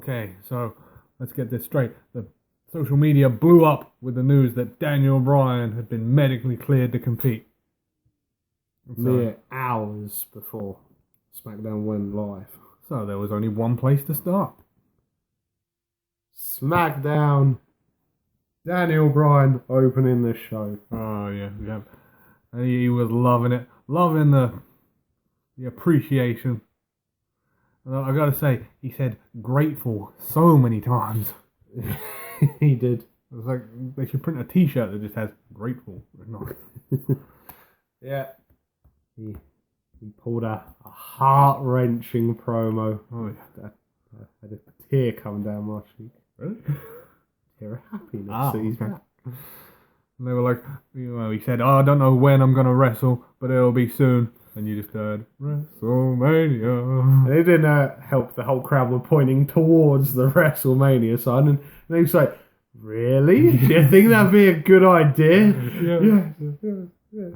Okay, so let's get this straight. The social media blew up with the news that Daniel Bryan had been medically cleared to compete. Mere hours before Smackdown went live. So there was only one place to start. Smackdown. Daniel Bryan opening the show. Oh, yeah. And he was loving it. Loving the appreciation. And I gotta say, he said grateful so many times. He did. It was like they should print a t-shirt that just has grateful. Yeah. He pulled a heart-wrenching promo. Oh, yeah. I had a tear come down my cheek. Really? Tear of happiness that he's back. And they were like, he said, I don't know when I'm going to wrestle, but it'll be soon. And you just heard, WrestleMania. And it didn't help. The whole crowd were pointing towards the WrestleMania sign. And he was like, really? Do you think that'd be a good idea? Yeah.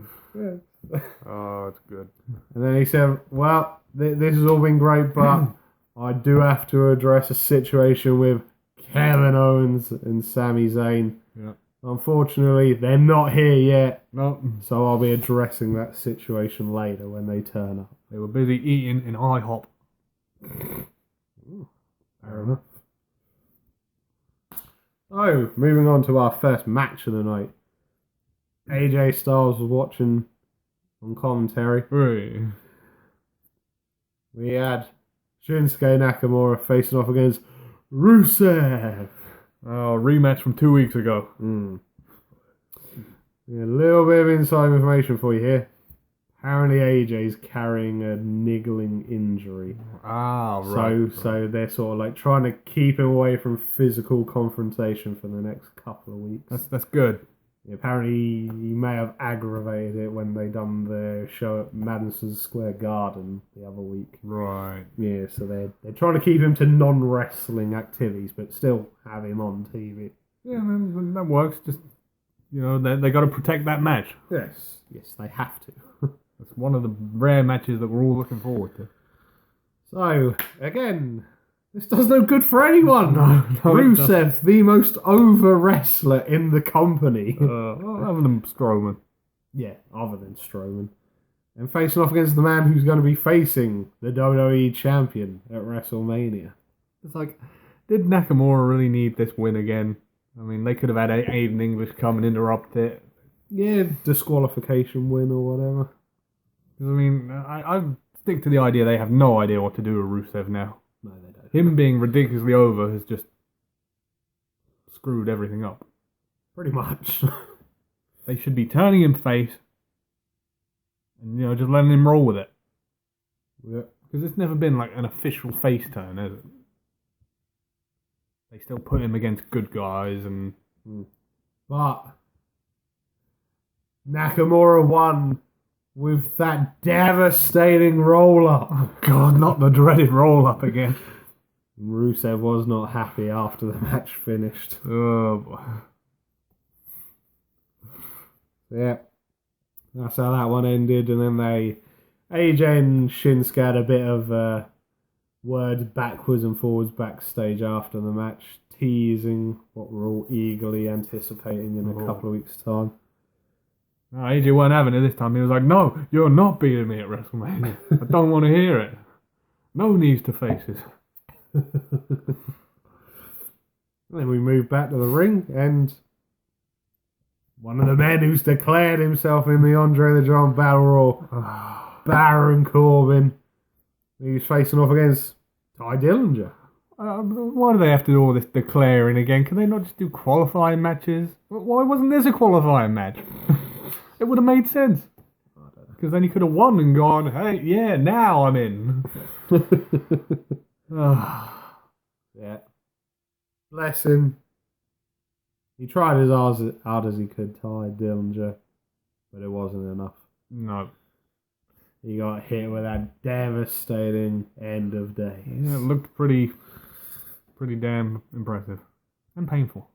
Oh, it's good. And then he said, well, this has all been great, but I do have to address a situation with Kevin Owens and Sami Zayn. Yeah. Unfortunately, they're not here yet. No. So I'll be addressing that situation later when they turn up. They were busy eating in IHOP. Fair enough. Oh, moving on to our first match of the night. AJ Styles was watching on commentary. Hey. We had Shinsuke Nakamura facing off against Rusev. Oh, rematch from 2 weeks ago. Yeah, a little bit of inside information for you here. Apparently AJ's carrying a niggling injury. Ah, right. So they're sort of like trying to keep him away from physical confrontation for the next couple of weeks. That's good. Yeah, apparently he may have aggravated it when they done the show at Madison Square Garden the other week. Right. Yeah, so they're trying to keep him to non-wrestling activities, but still have him on TV. Yeah, that works. Just, they got to protect that match. Yes, they have to. It's one of the rare matches that we're all looking forward to. So, again, this does no good for anyone. No, Rusev, the most over wrestler in the company. Other than Strowman. Yeah, other than Strowman. And facing off against the man who's going to be facing the WWE champion at WrestleMania. It's like, did Nakamura really need this win again? I mean, they could have had Aiden English come and interrupt it. Yeah, disqualification win or whatever. I mean, I stick to the idea they have no idea what to do with Rusev now. No, they don't. Him being ridiculously over has just screwed everything up. Pretty much. They should be turning him face and, just letting him roll with it. Yeah. Because it's never been like an official face turn, has it? They still put him against good guys and... But Nakamura won with that devastating roll-up. Oh God, not the dreaded roll-up again. Rusev was not happy after the match finished. Oh boy. Yeah. That's how that one ended, and then AJ and Shinsuke had a bit of words backwards and forwards backstage after the match, teasing what we're all eagerly anticipating in a couple of weeks' time. No, AJ weren't having it this time. He was like, no, you're not beating me at WrestleMania. I don't want to hear it. No knees to faces. Then we move back to the ring, and one of the men who's declared himself in the Andre the Giant Battle Royal, Baron Corbin, he's facing off against Ty Dillinger. Why do they have to do all this declaring again? Can they not just do qualifying matches? Why wasn't this a qualifying match? It would have made sense. Because then he could have won and gone, hey, yeah, now I'm in. Yeah. Bless him. He tried as hard as he could, Ty Dillinger, but it wasn't enough. No. He got hit with that devastating end of days. Yeah, it looked pretty damn impressive. And painful.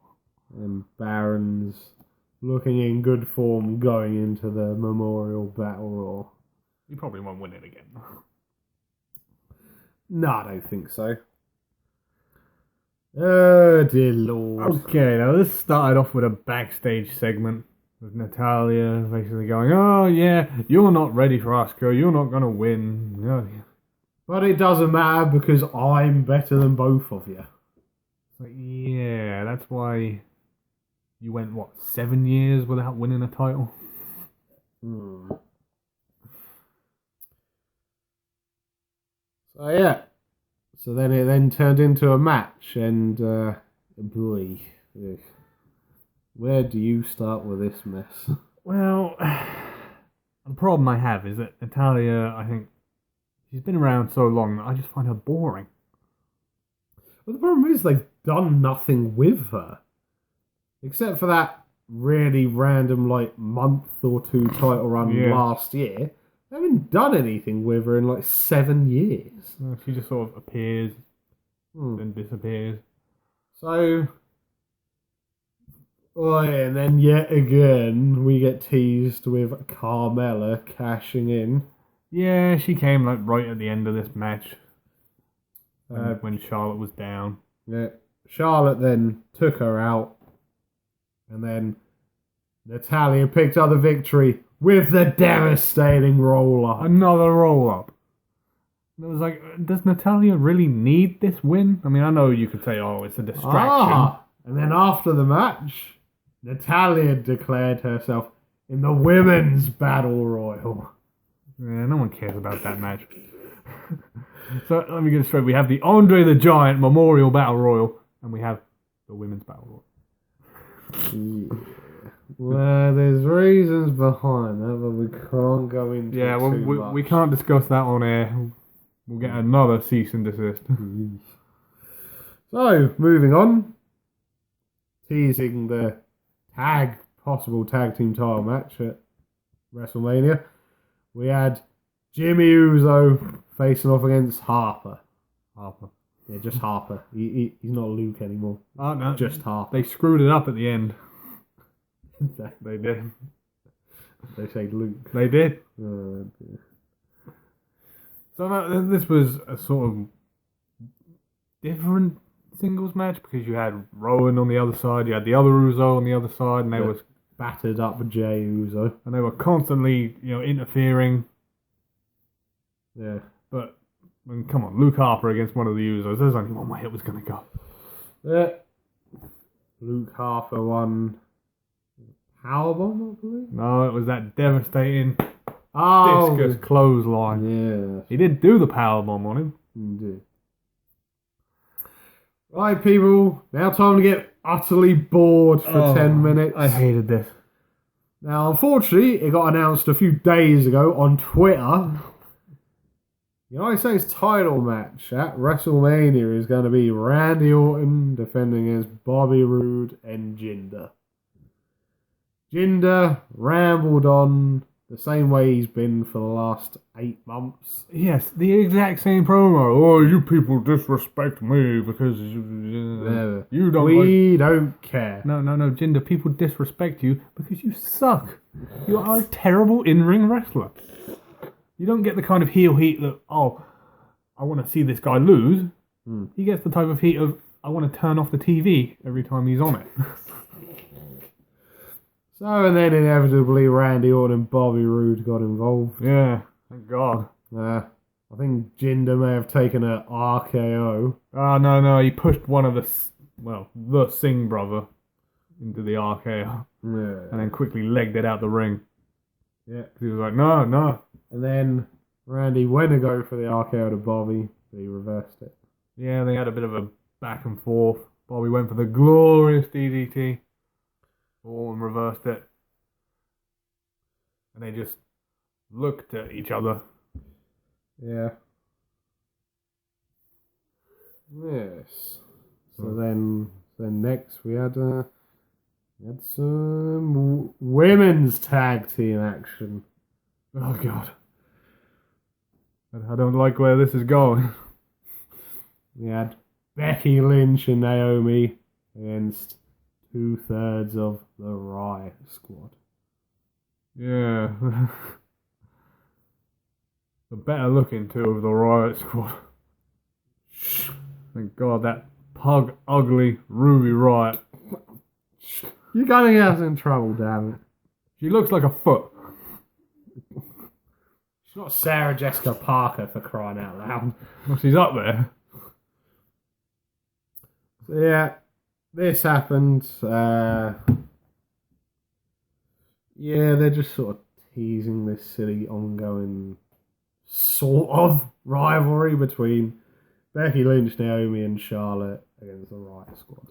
And Baron's looking in good form going into the Memorial Battle Royal. He probably won't win it again. No, I don't think so. Oh, dear Lord. Okay, now this started off with a backstage segment with Natalia basically going, "Oh yeah, you're not ready for Asuka. You're not gonna win." Oh, yeah. But it doesn't matter because I'm better than both of you. Like, yeah, that's why you went, what, 7 years without winning a title? Hmm. So yeah. So then it then turned into a match, and boy, ugh. Where do you start with this mess? Well, the problem I have is that Natalia, I think, she's been around so long that I just find her boring. Well, the problem is they've done nothing with her, except for that really random like month or two title run Yeah. last year. They haven't done anything with her in like 7 years. She just sort of appears Hmm. and disappears. So, oh yeah, and then yet again we get teased with Carmella cashing in. Yeah, she came like right at the end of this match when Charlotte was down. Yeah, Charlotte then took her out, and then Natalia picked up the victory with the devastating roll-up. Another roll up. It was like, does Natalia really need this win? I mean, I know you could say, oh, it's a distraction. And then after the match, Natalia declared herself in the Women's Battle Royal. Yeah, no one cares about that match. So let me get it straight. We have the Andre the Giant Memorial Battle Royal, and we have the Women's Battle Royal. Yeah. Well, there's reasons behind that, but we can't go into Yeah, well, too much. we can't discuss that on air. We'll get another cease and desist. So, moving on. Teasing the possible tag team title match at WrestleMania. We had Jimmy Uso facing off against Harper. Harper. Yeah, just Harper. He's not Luke anymore. Oh, no. Just Harper. They screwed it up at the end. They did. They say Luke. They did. Oh, dear. So no, this was a sort of different singles match because you had Rowan on the other side, you had the other Uso on the other side, and they was battered up Jey Uso, and they were constantly, interfering. Yeah, but I mean, come on, Luke Harper against one of the Usos. There's only one way it was going to go. Yeah, Luke Harper won powerbomb, I believe. No, it was that devastating discus clothesline. Yeah, he did do the powerbomb on him. Indeed. Right, people. Now time to get utterly bored for 10 minutes. I hated this. Now, unfortunately, it got announced a few days ago on Twitter. The United States title match at WrestleMania is going to be Randy Orton defending against Bobby Roode and Jinder. Jinder rambled on the same way he's been for the last 8 months. Yes, the exact same promo. Oh, you people disrespect me because you don't. We don't care. No, Jinder. People disrespect you because you suck. You are a terrible in-ring wrestler. You don't get the kind of heel heat that, oh, I want to see this guy lose. He gets the type of heat of, I want to turn off the TV every time he's on it. So, and then inevitably Randy Orton and Bobby Roode got involved. Yeah, thank God. I think Jinder may have taken an RKO. Oh, no, he pushed one of the Singh brother into the RKO. Yeah. And then quickly legged it out the ring. Yeah. Because he was like, no. And then Randy went to go for the RKO to Bobby, but he reversed it. Yeah, they had a bit of a back and forth. Bobby went for the glorious DDT. Orton reversed it. And they just looked at each other. Yeah. Yes. So then next we had some women's tag team action. Oh God. I don't like where this is going. We had Becky Lynch and Naomi against 2/3 of the Riot Squad. Yeah. The better looking two of the Riot Squad. Thank God that hug ugly Ruby Riott. You're gonna get us in trouble, damn it. She looks like a foot. She's not Sarah Jessica Parker, for crying out loud. Well, she's up there. So yeah, this happened. Yeah, they're just sort of teasing this silly ongoing sort of rivalry between Becky Lynch, Naomi, and Charlotte against the Riott Squad.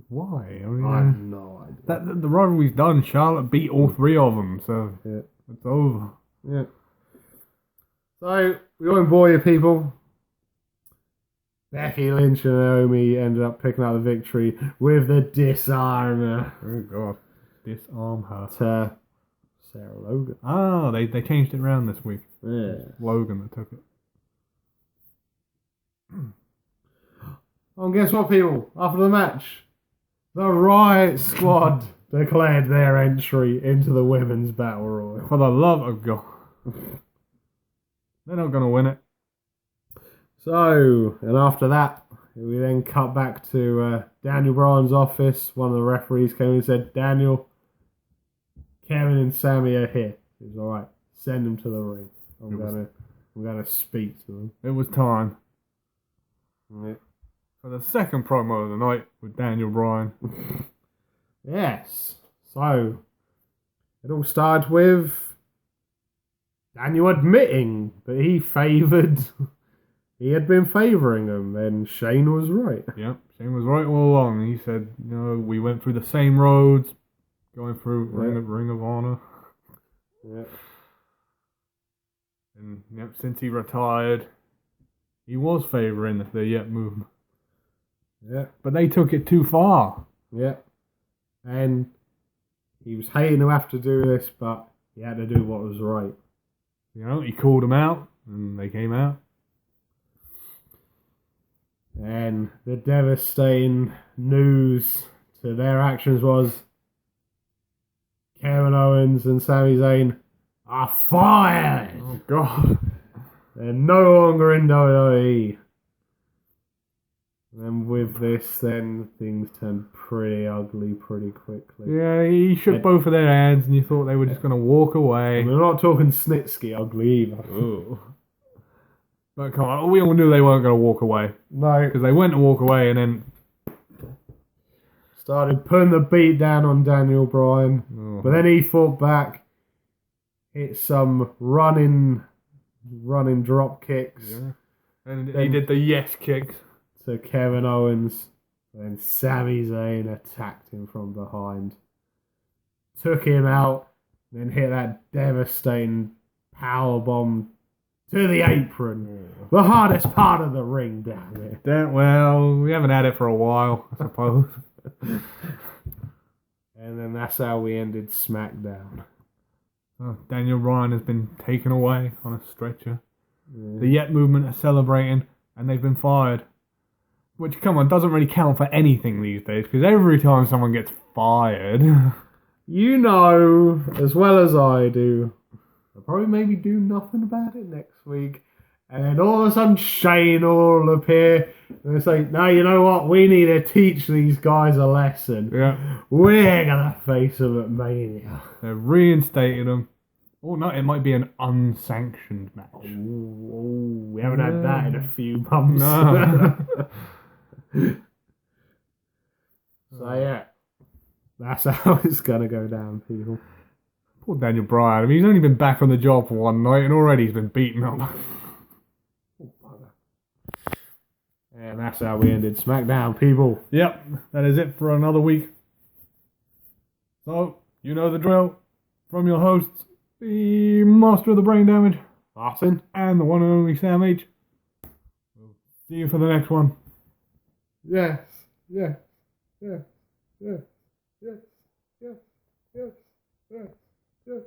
Why? I have no idea. The rivalry's done. Charlotte beat all three of them, so Yeah. it's over. Yeah. So, we won't bore you people. Becky Lynch and Naomi ended up picking up the victory with the disarmer. Oh god. Disarm her. To Sarah Logan. Ah, they changed it around this week. Yeah. Logan that took it. Oh, and guess what, people? After the match, the Riott Squad declared their entry into the Women's Battle Royal. For the love of God. They're not going to win it. So, and after that, we then cut back to Daniel Bryan's office. One of the referees came in and said, Daniel, Kevin and Sammy are here. He was alright. Send them to the ring. I'm gonna speak to them. It was time. Yeah. For the second promo of the night with Daniel Bryan. Yes. So, it all started with Daniel admitting that he had been favouring him, and Shane was right. Yep, Shane was right all along. He said, you know, we went through the same roads, going through Ring of Honor. Yeah. And yep, since he retired, he was favouring the Yep movement. Yeah. But they took it too far. Yeah. And he was hating to have to do this, but he had to do what was right. You know, he called them out, and they came out. And the devastating news to their actions was Kevin Owens and Sami Zayn are fired. Oh, God. They're no longer in WWE. And with this, then things turned pretty ugly pretty quickly. Yeah, he shook both of their hands, and you thought they were just going to walk away. And we're not talking Snitsky ugly either. Ooh. But come on, we all knew they weren't going to walk away. No. Because they went to walk away and then... started putting the beat down on Daniel Bryan. Oh. But then he fought back. Hit some running drop kicks. Yeah. And he did the yes kicks. To Kevin Owens. And Sami Zayn attacked him from behind. Took him out. Then hit that devastating powerbomb to the apron. Yeah. The hardest part of the ring, damn it. Well, we haven't had it for a while, I suppose. And then that's how we ended Smackdown. Oh, Daniel Bryan has been taken away on a stretcher. Yeah. The Yet movement are celebrating, and they've been fired. Which, come on, doesn't really count for anything these days, because every time someone gets fired... You know, as well as I do, I'll probably maybe do nothing about it next week. And then all of a sudden Shane will appear and they say, no, you know what? We need to teach these guys a lesson. Yeah. We're going to face them at Mania. They're reinstating them. Oh, no, it might be an unsanctioned match. Oh, we haven't had that in a few months. No. So, yeah. That's how it's going to go down, people. Poor Daniel Bryan. I mean, he's only been back on the job for one night and already he's been beaten up. And that's how we ended Smackdown, people. Yep, that is it for another week. So, you know the drill. From your hosts, the Master of the Brain Damage, Martin, and the one and only Sam H. We'll see you for the next one. Yes, yes, yes, yes, yes, yes, yes, yes, yes.